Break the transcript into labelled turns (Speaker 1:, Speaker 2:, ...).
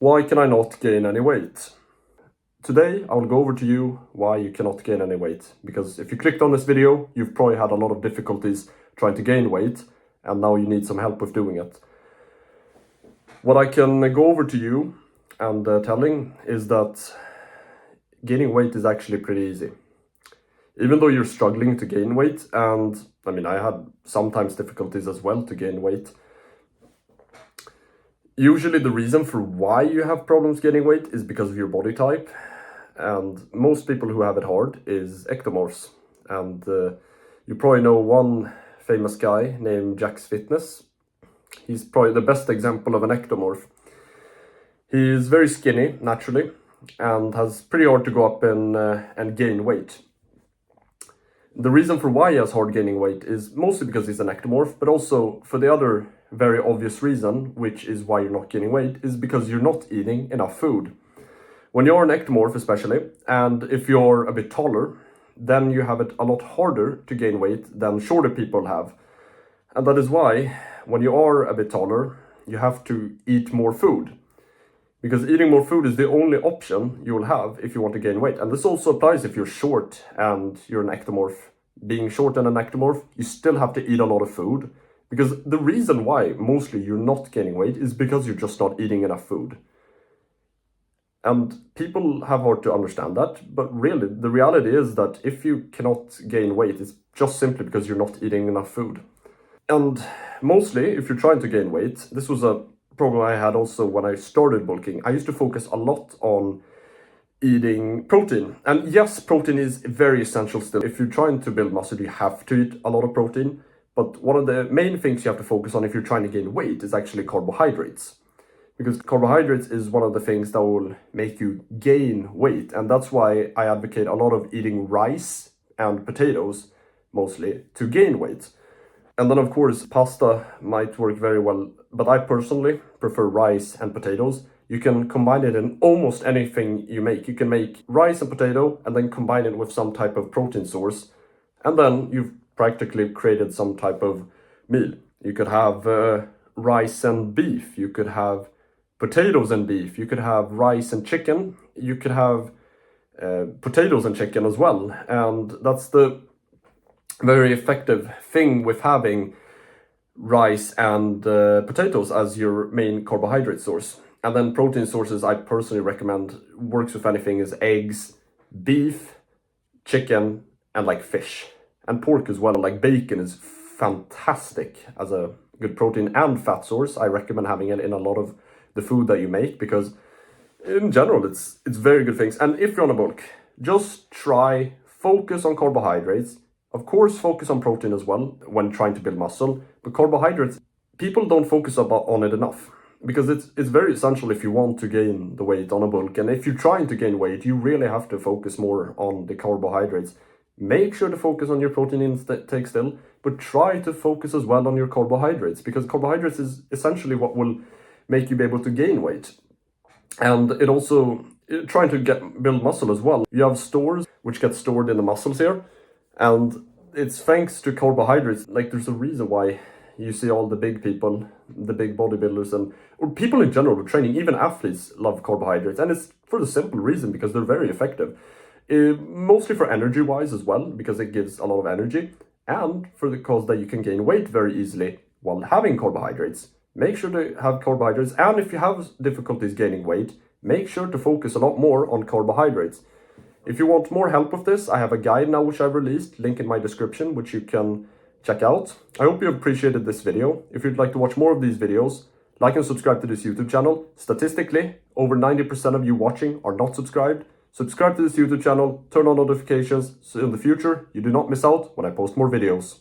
Speaker 1: Why can I not gain any weight? Today I will go over to you why you cannot gain any weight, because if you clicked on this video, you've probably had a lot of difficulties trying to gain weight and now you need some help with doing it. What I can go over to you and telling is that gaining weight is actually pretty easy. Even though you're struggling to gain weight, and I had sometimes difficulties as well to gain weight, usually the reason for why you have problems gaining weight is because of your body type. And most people who have it hard is ectomorphs. And you probably know one famous guy named Jack's Fitness. He's probably the best example of an ectomorph. He's very skinny naturally and has pretty hard to go up and gain weight. The reason for why he has hard gaining weight is mostly because he's an ectomorph, but also for the other very obvious reason, which is why you're not gaining weight, is because you're not eating enough food. When you're an ectomorph especially, and if you're a bit taller, then you have it a lot harder to gain weight than shorter people have. And that is why when you are a bit taller, you have to eat more food. Because eating more food is the only option you will have if you want to gain weight. And this also applies if you're short and you're an ectomorph. Being short and an ectomorph, you still have to eat a lot of food. Because the reason why mostly you're not gaining weight is because you're just not eating enough food. And people have hard to understand that, but really the reality is that if you cannot gain weight, it's just simply because you're not eating enough food. And mostly if you're trying to gain weight, this was a problem I had also when I started bulking. I used to focus a lot on eating protein. And yes, protein is very essential still. If you're trying to build muscle, you have to eat a lot of protein. But one of the main things you have to focus on if you're trying to gain weight is actually carbohydrates. Because carbohydrates is one of the things that will make you gain weight. And that's why I advocate a lot of eating rice and potatoes, mostly, to gain weight. And then of course, pasta might work very well, but I personally prefer rice and potatoes. You can combine it in almost anything you make. You can make rice and potato and then combine it with some type of protein source. And then you've practically created some type of meal. You could have rice and beef. You could have potatoes and beef. You could have rice and chicken. You could have potatoes and chicken as well. And that's the very effective thing with having rice and potatoes as your main carbohydrate source. And then protein sources I personally recommend works with anything is eggs, beef, chicken, and like fish. And pork as well, like bacon is fantastic as a good protein and fat source. I recommend having it in a lot of the food that you make because in general it's very good things. And if you're on a bulk, just focus on carbohydrates. Of course, focus on protein as well when trying to build muscle, but carbohydrates, people don't focus on it enough because it's very essential if you want to gain the weight on a bulk. And if you're trying to gain weight, you really have to focus more on the carbohydrates. Make sure to focus on your protein intake still, but try to focus as well on your carbohydrates because carbohydrates is essentially what will make you be able to gain weight. And it also, trying to build muscle as well. You have stores which get stored in the muscles here. And it's thanks to carbohydrates. Like there's a reason why you see all the big people, the big bodybuilders or people in general with training, even athletes love carbohydrates. And it's for the simple reason because they're very effective. Mostly for energy wise as well, because it gives a lot of energy. And for the cause that you can gain weight very easily while having carbohydrates. Make sure to have carbohydrates. And if you have difficulties gaining weight, make sure to focus a lot more on carbohydrates. If you want more help with this, I have a guide now which I've released, link in my description, which you can check out. I hope you appreciated this video. If you'd like to watch more of these videos, like and subscribe to this YouTube channel. Statistically, over 90% of you watching are not subscribed. Subscribe to this YouTube channel, turn on notifications, so in the future, you do not miss out when I post more videos.